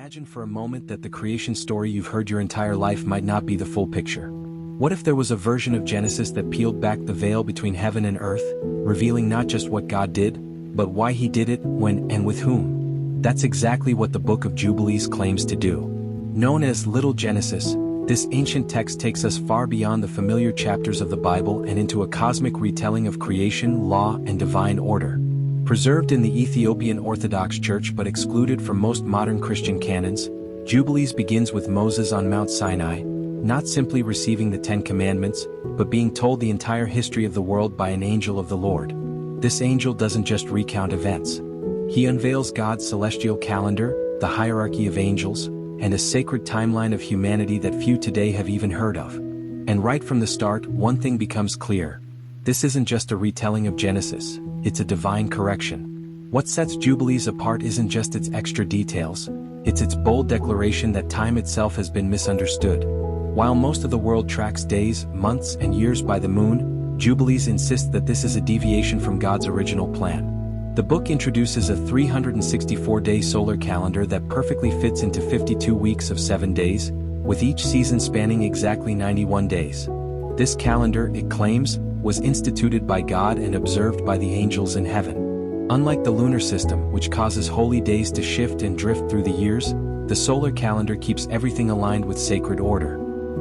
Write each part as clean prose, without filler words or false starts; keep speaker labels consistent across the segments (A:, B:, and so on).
A: Imagine for a moment that the creation story you've heard your entire life might not be the full picture. What if there was a version of Genesis that peeled back the veil between heaven and earth, revealing not just what God did, but why he did it, when, and with whom? That's exactly what the Book of Jubilees claims to do. Known as Little Genesis, this ancient text takes us far beyond the familiar chapters of the Bible and into a cosmic retelling of creation, law, and divine order. Preserved in the Ethiopian Orthodox Church but excluded from most modern Christian canons, Jubilees begins with Moses on Mount Sinai, not simply receiving the Ten Commandments, but being told the entire history of the world by an angel of the Lord. This angel doesn't just recount events. He unveils God's celestial calendar, the hierarchy of angels, and a sacred timeline of humanity that few today have even heard of. And right from the start, one thing becomes clear. This isn't just a retelling of Genesis, it's a divine correction. What sets Jubilees apart isn't just its extra details, it's its bold declaration that time itself has been misunderstood. While most of the world tracks days, months, and years by the moon, Jubilees insists that this is a deviation from God's original plan. The book introduces a 364-day solar calendar that perfectly fits into 52 weeks of 7 days, with each season spanning exactly 91 days. This calendar, it claims, was instituted by God and observed by the angels in heaven. Unlike the lunar system, which causes holy days to shift and drift through the years, the solar calendar keeps everything aligned with sacred order.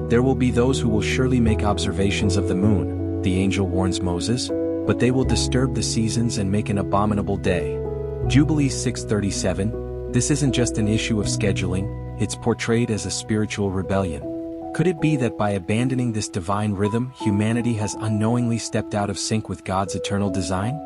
A: There will be those who will surely make observations of the moon, the angel warns Moses, but they will disturb the seasons and make an abominable day. Jubilee 637, this isn't just an issue of scheduling, it's portrayed as a spiritual rebellion. Could it be that by abandoning this divine rhythm, humanity has unknowingly stepped out of sync with God's eternal design?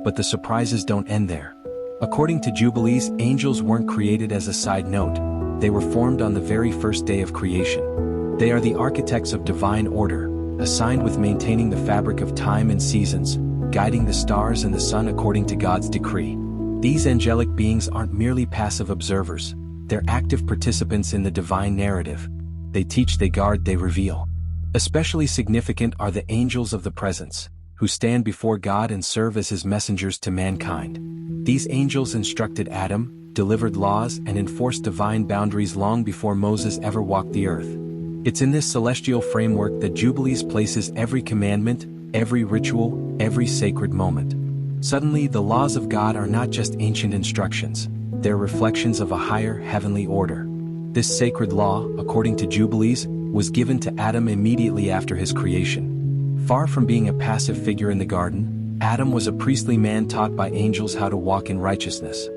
A: But the surprises don't end there. According to Jubilees, angels weren't created as a side note, they were formed on the very first day of creation. They are the architects of divine order, assigned with maintaining the fabric of time and seasons, guiding the stars and the sun according to God's decree. These angelic beings aren't merely passive observers, they're active participants in the divine narrative. They teach, they guard, they reveal. Especially significant are the angels of the presence, who stand before God and serve as his messengers to mankind. These angels instructed Adam, delivered laws, and enforced divine boundaries long before Moses ever walked the earth. It's in this celestial framework that Jubilees places every commandment, every ritual, every sacred moment. Suddenly, the laws of God are not just ancient instructions, they're reflections of a higher heavenly order. This sacred law, according to Jubilees, was given to Adam immediately after his creation. Far from being a passive figure in the garden, Adam was a priestly man taught by angels how to walk in righteousness.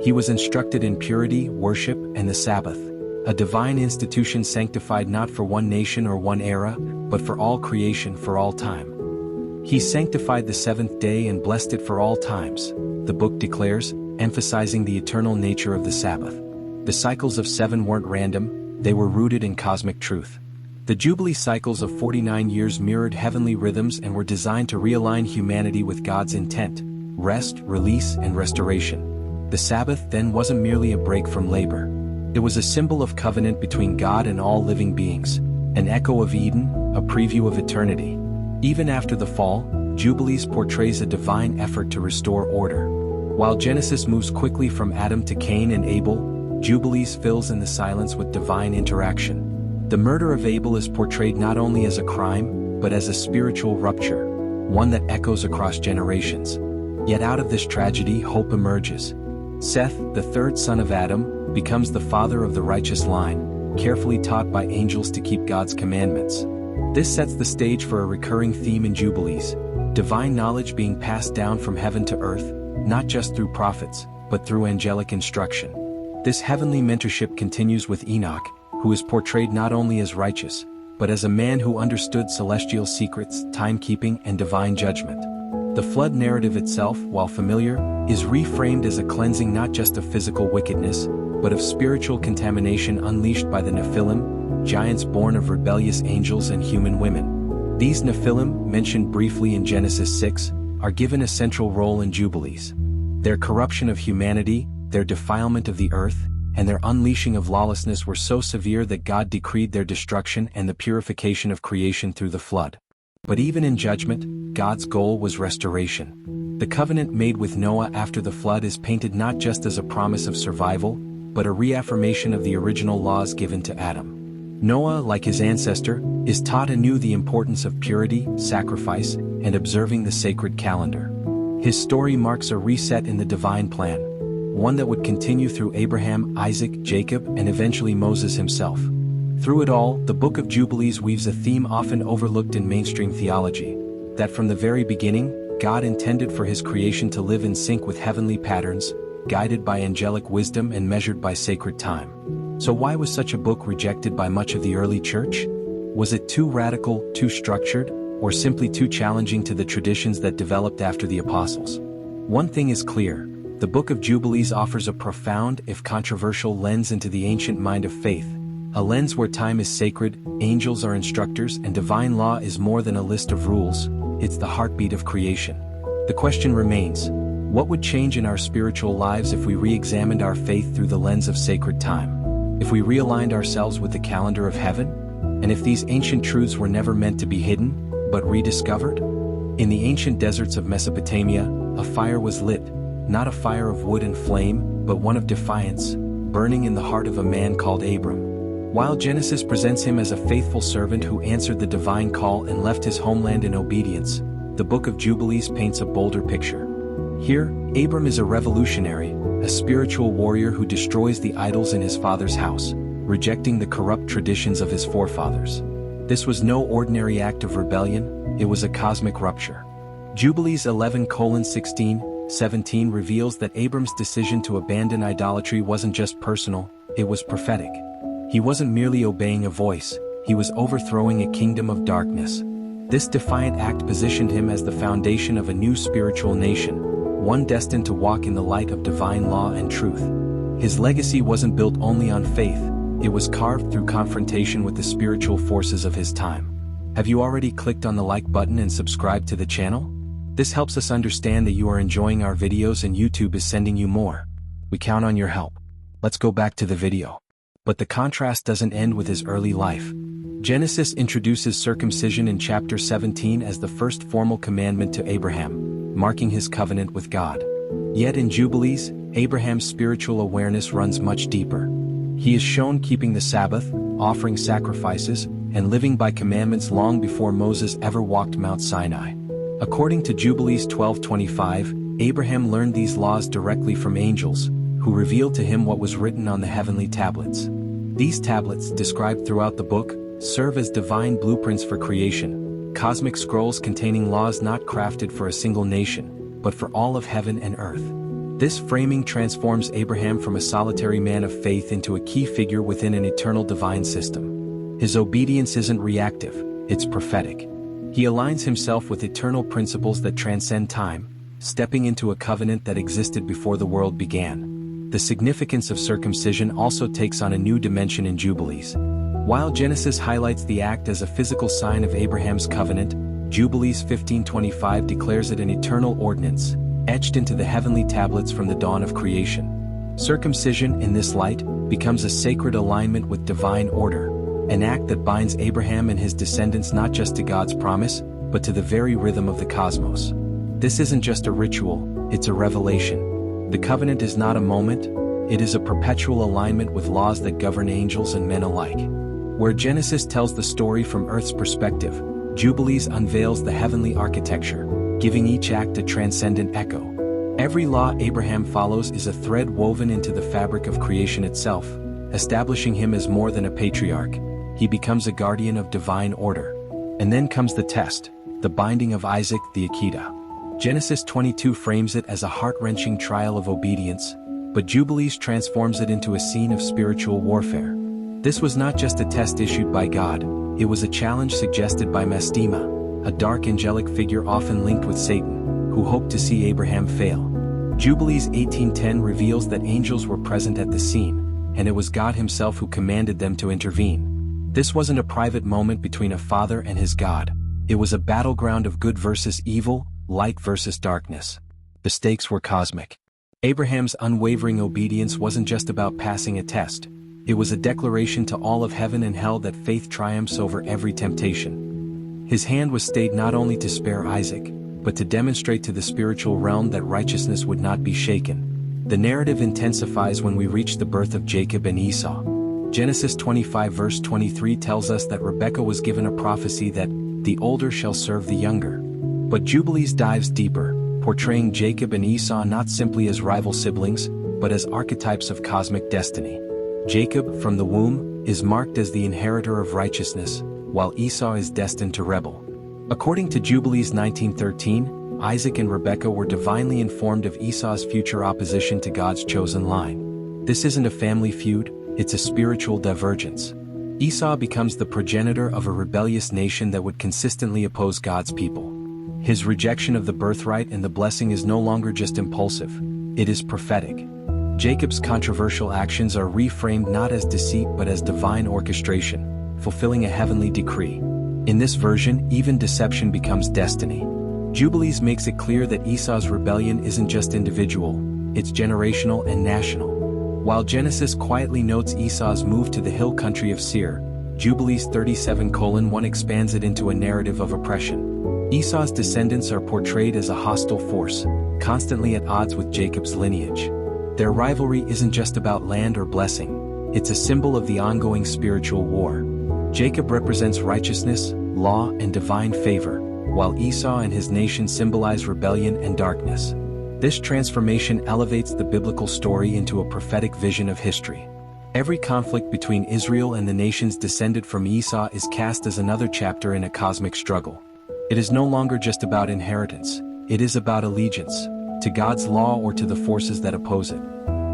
A: He was instructed in purity, worship, and the Sabbath, a divine institution sanctified not for one nation or one era, but for all creation for all time. He sanctified the seventh day and blessed it for all times, the book declares, emphasizing the eternal nature of the Sabbath. The cycles of 7 weren't random, they were rooted in cosmic truth. The Jubilee cycles of 49 years mirrored heavenly rhythms and were designed to realign humanity with God's intent: rest, release, and restoration. The Sabbath then wasn't merely a break from labor. It was a symbol of covenant between God and all living beings, an echo of Eden, a preview of eternity. Even after the fall, Jubilees portrays a divine effort to restore order. While Genesis moves quickly from Adam to Cain and Abel, Jubilees fills in the silence with divine interaction. The murder of Abel is portrayed not only as a crime, but as a spiritual rupture, one that echoes across generations. Yet out of this tragedy, hope emerges. Seth, the third son of Adam, becomes the father of the righteous line, carefully taught by angels to keep God's commandments. This sets the stage for a recurring theme in Jubilees: divine knowledge being passed down from heaven to earth, not just through prophets, but through angelic instruction. This heavenly mentorship continues with Enoch, who is portrayed not only as righteous, but as a man who understood celestial secrets, timekeeping, and divine judgment. The flood narrative itself, while familiar, is reframed as a cleansing not just of physical wickedness, but of spiritual contamination unleashed by the Nephilim, giants born of rebellious angels and human women. These Nephilim, mentioned briefly in Genesis 6, are given a central role in Jubilees. Their corruption of humanity, their defilement of the earth, and their unleashing of lawlessness were so severe that God decreed their destruction and the purification of creation through the flood. But even in judgment, God's goal was restoration. The covenant made with Noah after the flood is painted not just as a promise of survival, but a reaffirmation of the original laws given to Adam. Noah, like his ancestor, is taught anew the importance of purity, sacrifice, and observing the sacred calendar. His story marks a reset in the divine plan, one that would continue through Abraham, Isaac, Jacob, and eventually Moses himself. Through it all, the Book of Jubilees weaves a theme often overlooked in mainstream theology, that from the very beginning, God intended for his creation to live in sync with heavenly patterns, guided by angelic wisdom and measured by sacred time. So why was such a book rejected by much of the early church? Was it too radical, too structured, or simply too challenging to the traditions that developed after the apostles? One thing is clear: the Book of Jubilees offers a profound, if controversial, lens into the ancient mind of faith, a lens where time is sacred, angels are instructors, and divine law is more than a list of rules, it's the heartbeat of creation. The question remains: what would change in our spiritual lives if we re-examined our faith through the lens of sacred time? If we realigned ourselves with the calendar of heaven? And if these ancient truths were never meant to be hidden, but rediscovered? In the ancient deserts of Mesopotamia, a fire was lit, not a fire of wood and flame, but one of defiance, burning in the heart of a man called Abram. While Genesis presents him as a faithful servant who answered the divine call and left his homeland in obedience, the Book of Jubilees paints a bolder picture. Here, Abram is a revolutionary, a spiritual warrior who destroys the idols in his father's house, rejecting the corrupt traditions of his forefathers. This was no ordinary act of rebellion, it was a cosmic rupture. Jubilees 11:16-17 reveals that Abram's decision to abandon idolatry wasn't just personal, it was prophetic. He wasn't merely obeying a voice, he was overthrowing a kingdom of darkness. This defiant act positioned him as the foundation of a new spiritual nation, one destined to walk in the light of divine law and truth. His legacy wasn't built only on faith, it was carved through confrontation with the spiritual forces of his time. Have you already clicked on the like button and subscribed to the channel? This helps us understand that you are enjoying our videos and YouTube is sending you more. We count on your help. Let's go back to the video. But the contrast doesn't end with his early life. Genesis introduces circumcision in chapter 17 as the first formal commandment to Abraham, marking his covenant with God. Yet in Jubilees, Abraham's spiritual awareness runs much deeper. He is shown keeping the Sabbath, offering sacrifices, and living by commandments long before Moses ever walked Mount Sinai. According to Jubilees 12:25, Abraham learned these laws directly from angels, who revealed to him what was written on the heavenly tablets. These tablets, described throughout the book, serve as divine blueprints for creation, cosmic scrolls containing laws not crafted for a single nation, but for all of heaven and earth. This framing transforms Abraham from a solitary man of faith into a key figure within an eternal divine system. His obedience isn't reactive, it's prophetic. He aligns himself with eternal principles that transcend time, stepping into a covenant that existed before the world began. The significance of circumcision also takes on a new dimension in Jubilees. While Genesis highlights the act as a physical sign of Abraham's covenant, Jubilees 15:25 declares it an eternal ordinance, etched into the heavenly tablets from the dawn of creation. Circumcision, in this light, becomes a sacred alignment with divine order, an act that binds Abraham and his descendants not just to God's promise, but to the very rhythm of the cosmos. This isn't just a ritual, it's a revelation. The covenant is not a moment, it is a perpetual alignment with laws that govern angels and men alike. Where Genesis tells the story from Earth's perspective, Jubilees unveils the heavenly architecture, giving each act a transcendent echo. Every law Abraham follows is a thread woven into the fabric of creation itself, establishing him as more than a patriarch. He becomes a guardian of divine order. And then comes the test, the binding of Isaac, the Akedah. Genesis 22 frames it as a heart-wrenching trial of obedience, but Jubilees transforms it into a scene of spiritual warfare. This was not just a test issued by God, it was a challenge suggested by Mastema, a dark angelic figure often linked with Satan, who hoped to see Abraham fail. Jubilees 18:10 reveals that angels were present at the scene, and it was God himself who commanded them to intervene. This wasn't a private moment between a father and his God, it was a battleground of good versus evil, light versus darkness. The stakes were cosmic. Abraham's unwavering obedience wasn't just about passing a test, it was a declaration to all of heaven and hell that faith triumphs over every temptation. His hand was stayed not only to spare Isaac, but to demonstrate to the spiritual realm that righteousness would not be shaken. The narrative intensifies when we reach the birth of Jacob and Esau. Genesis 25 verse 23 tells us that Rebekah was given a prophecy that the older shall serve the younger. But Jubilees dives deeper, portraying Jacob and Esau not simply as rival siblings, but as archetypes of cosmic destiny. Jacob, from the womb, is marked as the inheritor of righteousness, while Esau is destined to rebel. According to Jubilees 19:13, Isaac and Rebekah were divinely informed of Esau's future opposition to God's chosen line. This isn't a family feud, it's a spiritual divergence. Esau becomes the progenitor of a rebellious nation that would consistently oppose God's people. His rejection of the birthright and the blessing is no longer just impulsive, it is prophetic. Jacob's controversial actions are reframed not as deceit but as divine orchestration, fulfilling a heavenly decree. In this version, even deception becomes destiny. Jubilees makes it clear that Esau's rebellion isn't just individual, it's generational and national. While Genesis quietly notes Esau's move to the hill country of Seir, Jubilees 37:1 expands it into a narrative of oppression. Esau's descendants are portrayed as a hostile force, constantly at odds with Jacob's lineage. Their rivalry isn't just about land or blessing, it's a symbol of the ongoing spiritual war. Jacob represents righteousness, law, and divine favor, while Esau and his nation symbolize rebellion and darkness. This transformation elevates the biblical story into a prophetic vision of history. Every conflict between Israel and the nations descended from Esau is cast as another chapter in a cosmic struggle. It is no longer just about inheritance, it is about allegiance, to God's law or to the forces that oppose it.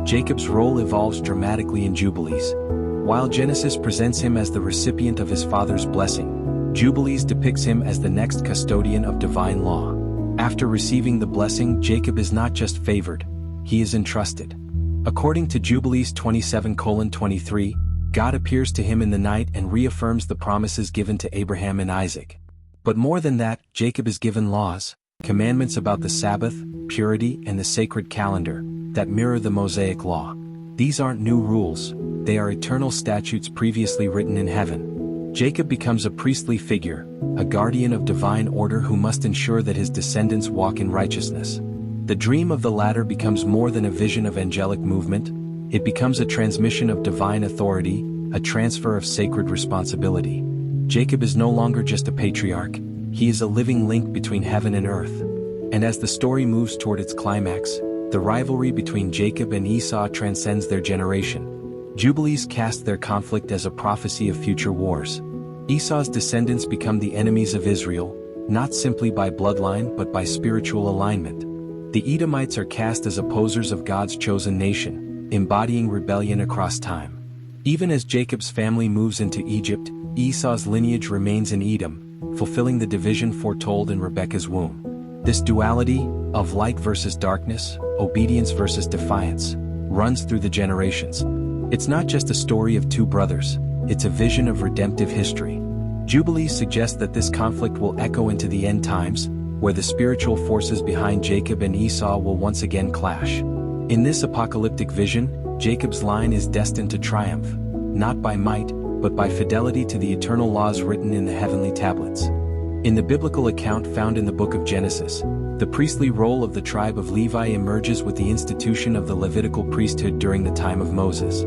A: Jacob's role evolves dramatically in Jubilees. While Genesis presents him as the recipient of his father's blessing, Jubilees depicts him as the next custodian of divine law. After receiving the blessing, Jacob is not just favored, he is entrusted. According to Jubilees 27:23, God appears to him in the night and reaffirms the promises given to Abraham and Isaac. But more than that, Jacob is given laws, commandments about the Sabbath, purity, and the sacred calendar, that mirror the Mosaic law. These aren't new rules, they are eternal statutes previously written in heaven. Jacob becomes a priestly figure, a guardian of divine order who must ensure that his descendants walk in righteousness. The dream of the latter becomes more than a vision of angelic movement, it becomes a transmission of divine authority, a transfer of sacred responsibility. Jacob is no longer just a patriarch, he is a living link between heaven and earth. And as the story moves toward its climax, the rivalry between Jacob and Esau transcends their generation. Jubilees cast their conflict as a prophecy of future wars. Esau's descendants become the enemies of Israel, not simply by bloodline but by spiritual alignment. The Edomites are cast as opposers of God's chosen nation, embodying rebellion across time. Even as Jacob's family moves into Egypt, Esau's lineage remains in Edom, fulfilling the division foretold in Rebekah's womb. This duality, of light versus darkness, obedience versus defiance, runs through the generations. It's not just a story of two brothers, it's a vision of redemptive history. Jubilees suggests that this conflict will echo into the end times, where the spiritual forces behind Jacob and Esau will once again clash. In this apocalyptic vision, Jacob's line is destined to triumph, not by might, but by fidelity to the eternal laws written in the heavenly tablets. In the biblical account found in the Book of Genesis, the priestly role of the tribe of Levi emerges with the institution of the Levitical priesthood during the time of Moses.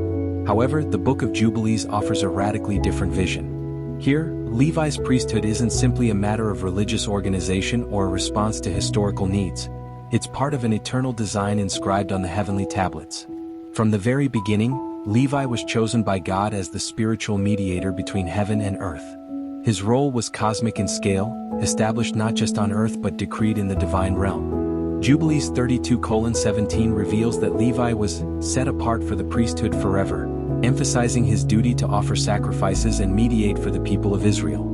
A: However, the Book of Jubilees offers a radically different vision. Here, Levi's priesthood isn't simply a matter of religious organization or a response to historical needs. It's part of an eternal design inscribed on the heavenly tablets. From the very beginning, Levi was chosen by God as the spiritual mediator between heaven and earth. His role was cosmic in scale, established not just on earth but decreed in the divine realm. Jubilees 32:17 reveals that Levi was set apart for the priesthood forever, emphasizing his duty to offer sacrifices and mediate for the people of Israel.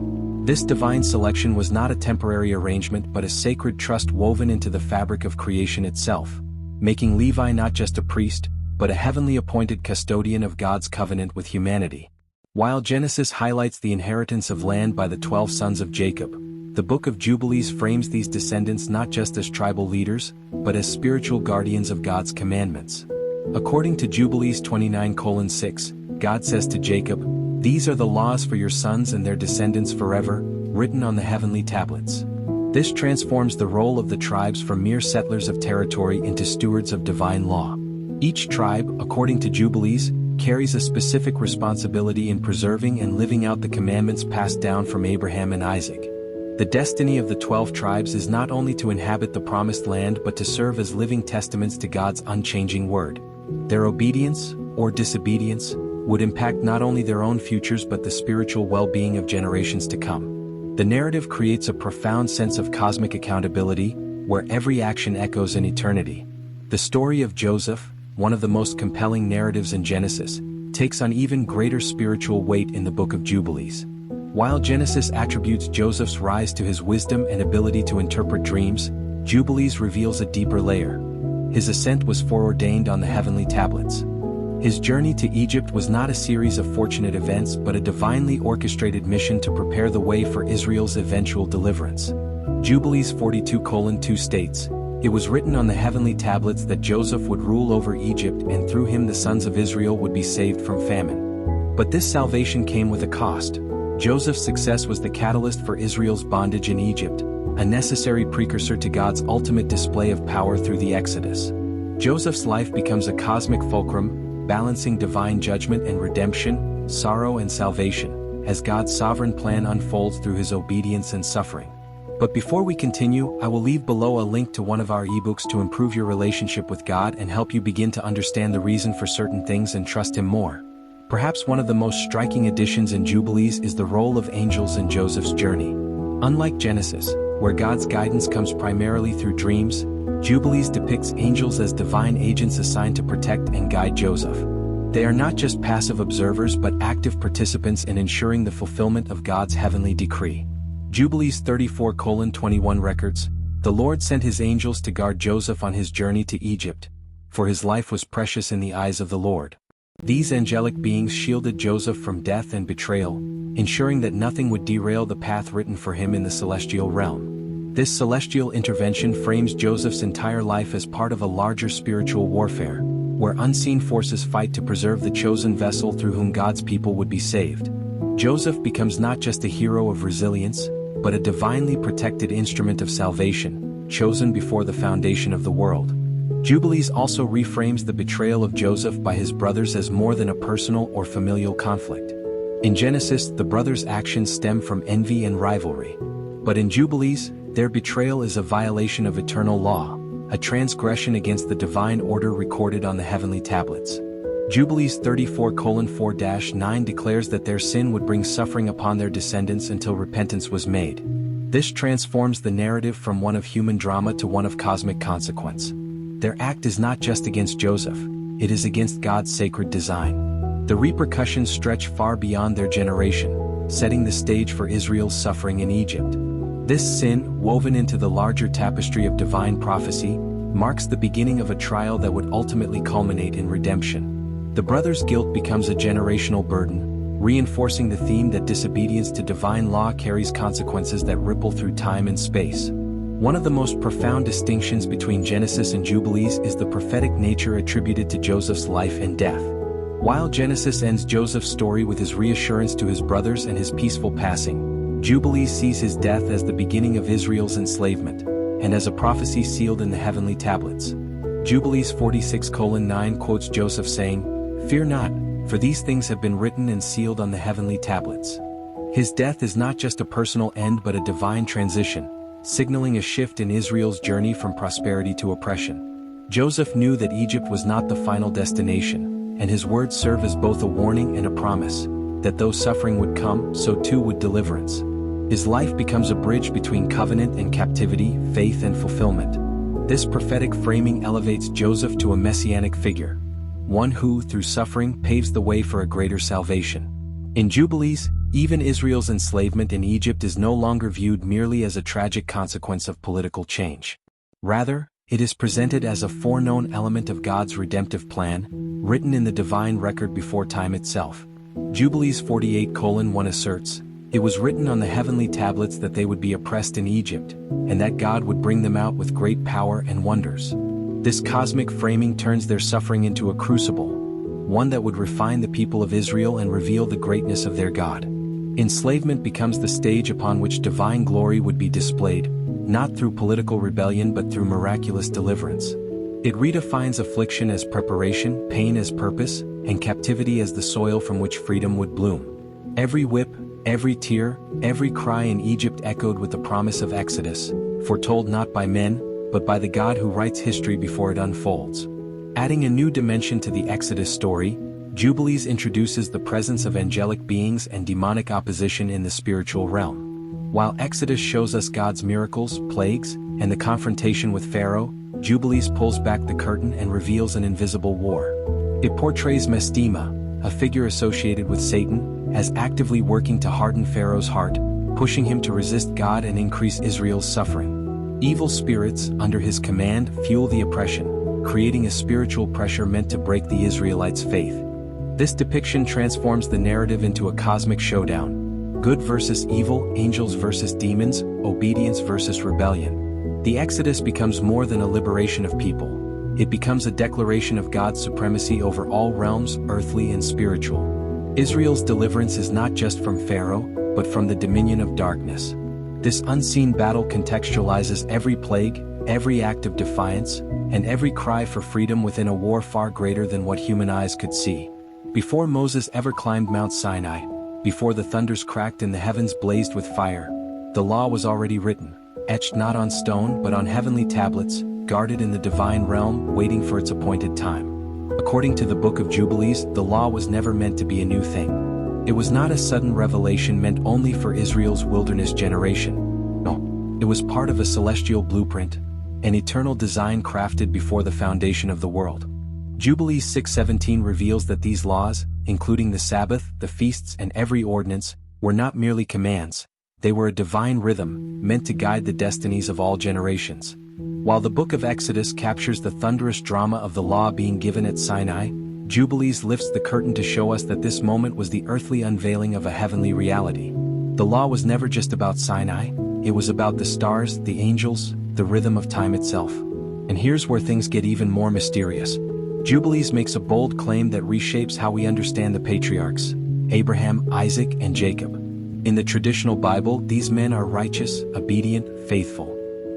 A: This divine selection was not a temporary arrangement but a sacred trust woven into the fabric of creation itself, making Levi not just a priest, but a heavenly appointed custodian of God's covenant with humanity. While Genesis highlights the inheritance of land by the 12 sons of Jacob, the Book of Jubilees frames these descendants not just as tribal leaders, but as spiritual guardians of God's commandments. According to Jubilees 29:6, God says to Jacob, "These are the laws for your sons and their descendants forever, written on the heavenly tablets." This transforms the role of the tribes from mere settlers of territory into stewards of divine law. Each tribe, according to Jubilees, carries a specific responsibility in preserving and living out the commandments passed down from Abraham and Isaac. The destiny of the 12 tribes is not only to inhabit the promised land but to serve as living testaments to God's unchanging word. Their obedience, or disobedience, would impact not only their own futures but the spiritual well-being of generations to come. The narrative creates a profound sense of cosmic accountability, where every action echoes in eternity. The story of Joseph, one of the most compelling narratives in Genesis, takes on even greater spiritual weight in the Book of Jubilees. While Genesis attributes Joseph's rise to his wisdom and ability to interpret dreams, Jubilees reveals a deeper layer. His ascent was foreordained on the heavenly tablets. His journey to Egypt was not a series of fortunate events but a divinely orchestrated mission to prepare the way for Israel's eventual deliverance. Jubilees 42:2 states, "It was written on the heavenly tablets that Joseph would rule over Egypt and through him the sons of Israel would be saved from famine." But this salvation came with a cost. Joseph's success was the catalyst for Israel's bondage in Egypt, a necessary precursor to God's ultimate display of power through the Exodus. Joseph's life becomes a cosmic fulcrum, balancing divine judgment and redemption, sorrow and salvation, as God's sovereign plan unfolds through his obedience and suffering. But before we continue, I will leave below a link to one of our ebooks to improve your relationship with God and help you begin to understand the reason for certain things and trust Him more. Perhaps one of the most striking additions in Jubilees is the role of angels in Joseph's journey. Unlike Genesis, where God's guidance comes primarily through dreams, Jubilees depicts angels as divine agents assigned to protect and guide Joseph. They are not just passive observers but active participants in ensuring the fulfillment of God's heavenly decree. Jubilees 34:21 records, "The Lord sent his angels to guard Joseph on his journey to Egypt, for his life was precious in the eyes of the Lord." These angelic beings shielded Joseph from death and betrayal, ensuring that nothing would derail the path written for him in the celestial realm. This celestial intervention frames Joseph's entire life as part of a larger spiritual warfare, where unseen forces fight to preserve the chosen vessel through whom God's people would be saved. Joseph becomes not just a hero of resilience, but a divinely protected instrument of salvation, chosen before the foundation of the world. Jubilees also reframes the betrayal of Joseph by his brothers as more than a personal or familial conflict. In Genesis, the brothers' actions stem from envy and rivalry. But in Jubilees, their betrayal is a violation of eternal law, a transgression against the divine order recorded on the heavenly tablets. Jubilees 34:4-9 declares that their sin would bring suffering upon their descendants until repentance was made. This transforms the narrative from one of human drama to one of cosmic consequence. Their act is not just against Joseph, it is against God's sacred design. The repercussions stretch far beyond their generation, setting the stage for Israel's suffering in Egypt. This sin, woven into the larger tapestry of divine prophecy, marks the beginning of a trial that would ultimately culminate in redemption. The brothers' guilt becomes a generational burden, reinforcing the theme that disobedience to divine law carries consequences that ripple through time and space. One of the most profound distinctions between Genesis and Jubilees is the prophetic nature attributed to Joseph's life and death. While Genesis ends Joseph's story with his reassurance to his brothers and his peaceful passing, Jubilees sees his death as the beginning of Israel's enslavement, and as a prophecy sealed in the heavenly tablets. Jubilees 46:9 quotes Joseph saying, "Fear not, for these things have been written and sealed on the heavenly tablets." His death is not just a personal end but a divine transition, signaling a shift in Israel's journey from prosperity to oppression. Joseph knew that Egypt was not the final destination, and his words serve as both a warning and a promise, that though suffering would come, so too would deliverance. His life becomes a bridge between covenant and captivity, faith and fulfillment. This prophetic framing elevates Joseph to a messianic figure, one who, through suffering, paves the way for a greater salvation. In Jubilees, even Israel's enslavement in Egypt is no longer viewed merely as a tragic consequence of political change. Rather, it is presented as a foreknown element of God's redemptive plan, written in the divine record before time itself. Jubilees 48:1 asserts, "It was written on the heavenly tablets that they would be oppressed in Egypt, and that God would bring them out with great power and wonders." This cosmic framing turns their suffering into a crucible, one that would refine the people of Israel and reveal the greatness of their God. Enslavement becomes the stage upon which divine glory would be displayed, not through political rebellion but through miraculous deliverance. It redefines affliction as preparation, pain as purpose, and captivity as the soil from which freedom would bloom. Every whip, every tear, every cry in Egypt echoed with the promise of Exodus, foretold not by men, but by the God who writes history before it unfolds. Adding a new dimension to the Exodus story, Jubilees introduces the presence of angelic beings and demonic opposition in the spiritual realm. While Exodus shows us God's miracles, plagues, and the confrontation with Pharaoh, Jubilees pulls back the curtain and reveals an invisible war. It portrays Mestema, a figure associated with Satan, as actively working to harden Pharaoh's heart, pushing him to resist God and increase Israel's suffering. Evil spirits, under his command, fuel the oppression, creating a spiritual pressure meant to break the Israelites' faith. This depiction transforms the narrative into a cosmic showdown. Good versus evil, angels versus demons, obedience versus rebellion. The Exodus becomes more than a liberation of people. It becomes a declaration of God's supremacy over all realms, earthly and spiritual. Israel's deliverance is not just from Pharaoh, but from the dominion of darkness. This unseen battle contextualizes every plague, every act of defiance, and every cry for freedom within a war far greater than what human eyes could see. Before Moses ever climbed Mount Sinai, before the thunders cracked and the heavens blazed with fire, the law was already written, etched not on stone but on heavenly tablets, guarded in the divine realm, waiting for its appointed time. According to the Book of Jubilees, the law was never meant to be a new thing. It was not a sudden revelation meant only for Israel's wilderness generation. No, it was part of a celestial blueprint, an eternal design crafted before the foundation of the world. Jubilees 6:17 reveals that these laws, including the Sabbath, the feasts and every ordinance, were not merely commands, they were a divine rhythm, meant to guide the destinies of all generations. While the book of Exodus captures the thunderous drama of the law being given at Sinai, Jubilees lifts the curtain to show us that this moment was the earthly unveiling of a heavenly reality. The law was never just about Sinai, it was about the stars, the angels, the rhythm of time itself. And here's where things get even more mysterious. Jubilees makes a bold claim that reshapes how we understand the patriarchs, Abraham, Isaac, and Jacob. In the traditional Bible, these men are righteous, obedient, faithful.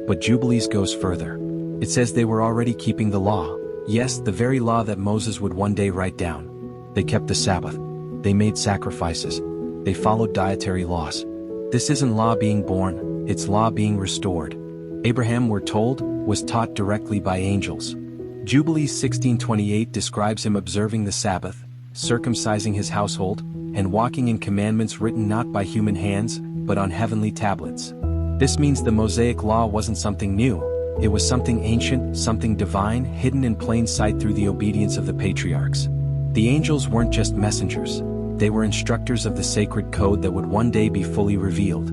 A: But Jubilees goes further. It says they were already keeping the law. Yes, the very law that Moses would one day write down. They kept the Sabbath. They made sacrifices. They followed dietary laws. This isn't law being born, it's law being restored. Abraham, we're told, was taught directly by angels. Jubilees 16:28 describes him observing the Sabbath, circumcising his household, and walking in commandments written not by human hands, but on heavenly tablets. This means the Mosaic law wasn't something new, it was something ancient, something divine, hidden in plain sight through the obedience of the patriarchs. The angels weren't just messengers, they were instructors of the sacred code that would one day be fully revealed.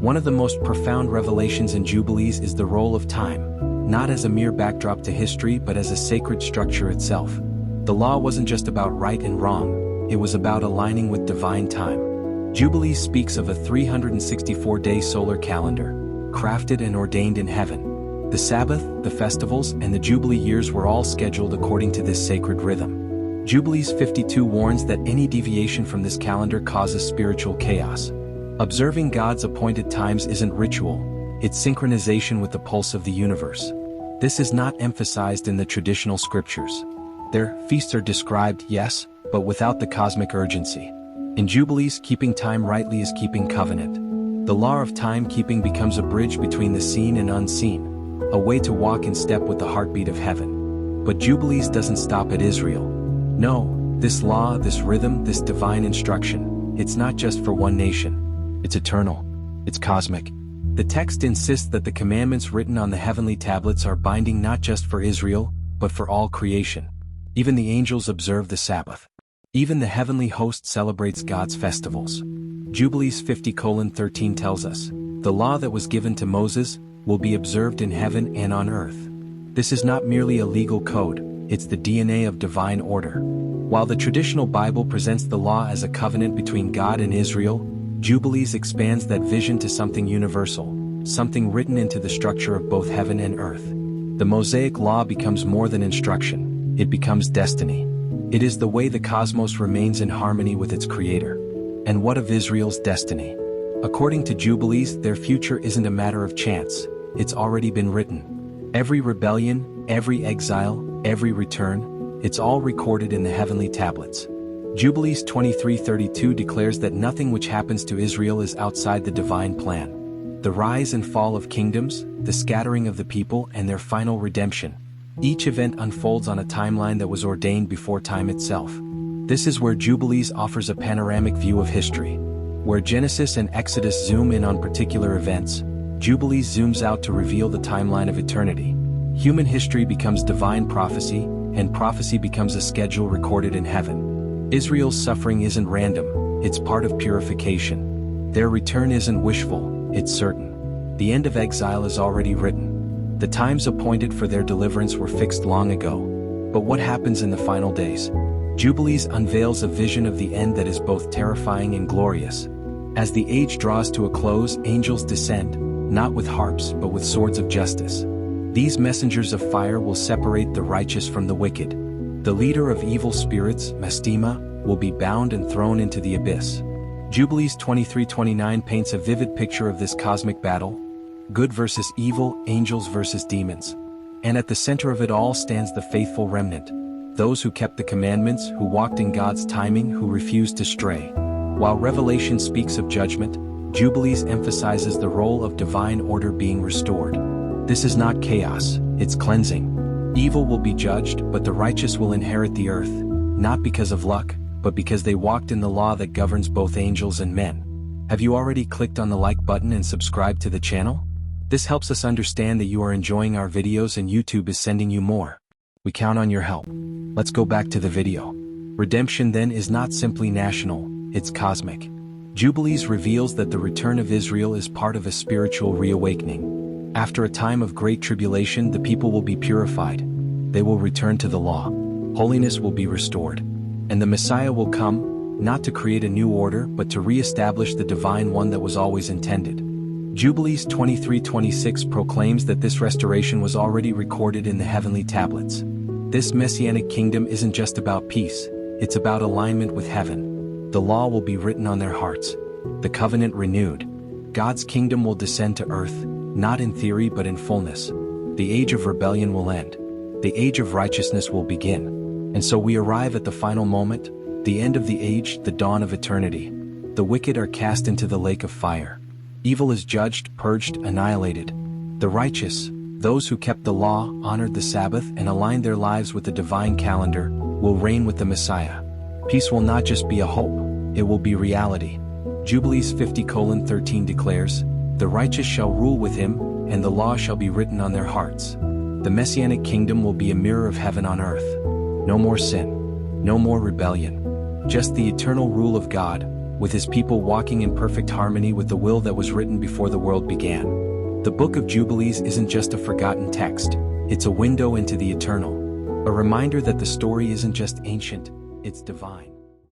A: One of the most profound revelations in Jubilees is the role of time, not as a mere backdrop to history but as a sacred structure itself. The law wasn't just about right and wrong, it was about aligning with divine time. Jubilees speaks of a 364-day solar calendar, crafted and ordained in heaven. The Sabbath, the festivals, and the Jubilee years were all scheduled according to this sacred rhythm. Jubilees 52 warns that any deviation from this calendar causes spiritual chaos. Observing God's appointed times isn't ritual, it's synchronization with the pulse of the universe. This is not emphasized in the traditional scriptures. Their feasts are described, yes, but without the cosmic urgency. In Jubilees, keeping time rightly is keeping covenant. The law of timekeeping becomes a bridge between the seen and unseen, a way to walk in step with the heartbeat of heaven. But Jubilees doesn't stop at Israel. No, this law, this rhythm, this divine instruction, it's not just for one nation. It's eternal. It's cosmic. The text insists that the commandments written on the heavenly tablets are binding not just for Israel, but for all creation. Even the angels observe the Sabbath. Even the heavenly host celebrates God's festivals. Jubilees 50:13 tells us, the law that was given to Moses will be observed in heaven and on earth. This is not merely a legal code, it's the DNA of divine order. While the traditional Bible presents the law as a covenant between God and Israel, Jubilees expands that vision to something universal, something written into the structure of both heaven and earth. The Mosaic law becomes more than instruction, it becomes destiny. It is the way the cosmos remains in harmony with its creator. And what of Israel's destiny? According to Jubilees, their future isn't a matter of chance, it's already been written. Every rebellion, Every exile, every return, it's all recorded in the heavenly tablets. Jubilees 23:32 declares that nothing which happens to Israel is outside the divine plan. The rise and fall of kingdoms, the scattering of the people, and their final redemption. Each event unfolds on a timeline that was ordained before time itself. This is where Jubilees offers a panoramic view of history. Where Genesis and Exodus zoom in on particular events, Jubilees zooms out to reveal the timeline of eternity. Human history becomes divine prophecy, and prophecy becomes a schedule recorded in heaven. Israel's suffering isn't random, it's part of purification. Their return isn't wishful, it's certain. The end of exile is already written. The times appointed for their deliverance were fixed long ago. But what happens in the final days? Jubilees unveils a vision of the end that is both terrifying and glorious. As the age draws to a close, angels descend, not with harps but with swords of justice. These messengers of fire will separate the righteous from the wicked. The leader of evil spirits, Mastema, will be bound and thrown into the abyss. Jubilees 23:29 paints a vivid picture of this cosmic battle. Good versus evil, angels versus demons. And at the center of it all stands the faithful remnant. Those who kept the commandments, who walked in God's timing, who refused to stray. While Revelation speaks of judgment, Jubilees emphasizes the role of divine order being restored. This is not chaos, it's cleansing. Evil will be judged, but the righteous will inherit the earth, not because of luck, but because they walked in the law that governs both angels and men. Have you already clicked on the like button and subscribed to the channel? This helps us understand that you are enjoying our videos and YouTube is sending you more. We count on your help. Let's go back to the video. Redemption then is not simply national, it's cosmic. Jubilees reveals that the return of Israel is part of a spiritual reawakening. After a time of great tribulation, the people will be purified. They will return to the law. Holiness will be restored. And the Messiah will come, not to create a new order but to re-establish the divine one that was always intended. Jubilees 23:26 proclaims that this restoration was already recorded in the heavenly tablets. This messianic kingdom isn't just about peace, it's about alignment with heaven. The law will be written on their hearts, the covenant renewed. God's kingdom will descend to earth, not in theory but in fullness. The age of rebellion will end. The age of righteousness will begin. And so we arrive at the final moment, the end of the age, the dawn of eternity. The wicked are cast into the lake of fire. Evil is judged, purged, annihilated. The righteous, those who kept the law, honored the Sabbath, and aligned their lives with the divine calendar, will reign with the Messiah. Peace will not just be a hope, it will be reality. Jubilees 50:13 declares, "The righteous shall rule with him, and the law shall be written on their hearts." The Messianic kingdom will be a mirror of heaven on earth. No more sin, no more rebellion. Just the eternal rule of God, with his people walking in perfect harmony with the will that was written before the world began. The Book of Jubilees isn't just a forgotten text, it's a window into the eternal. A reminder that the story isn't just ancient, it's divine.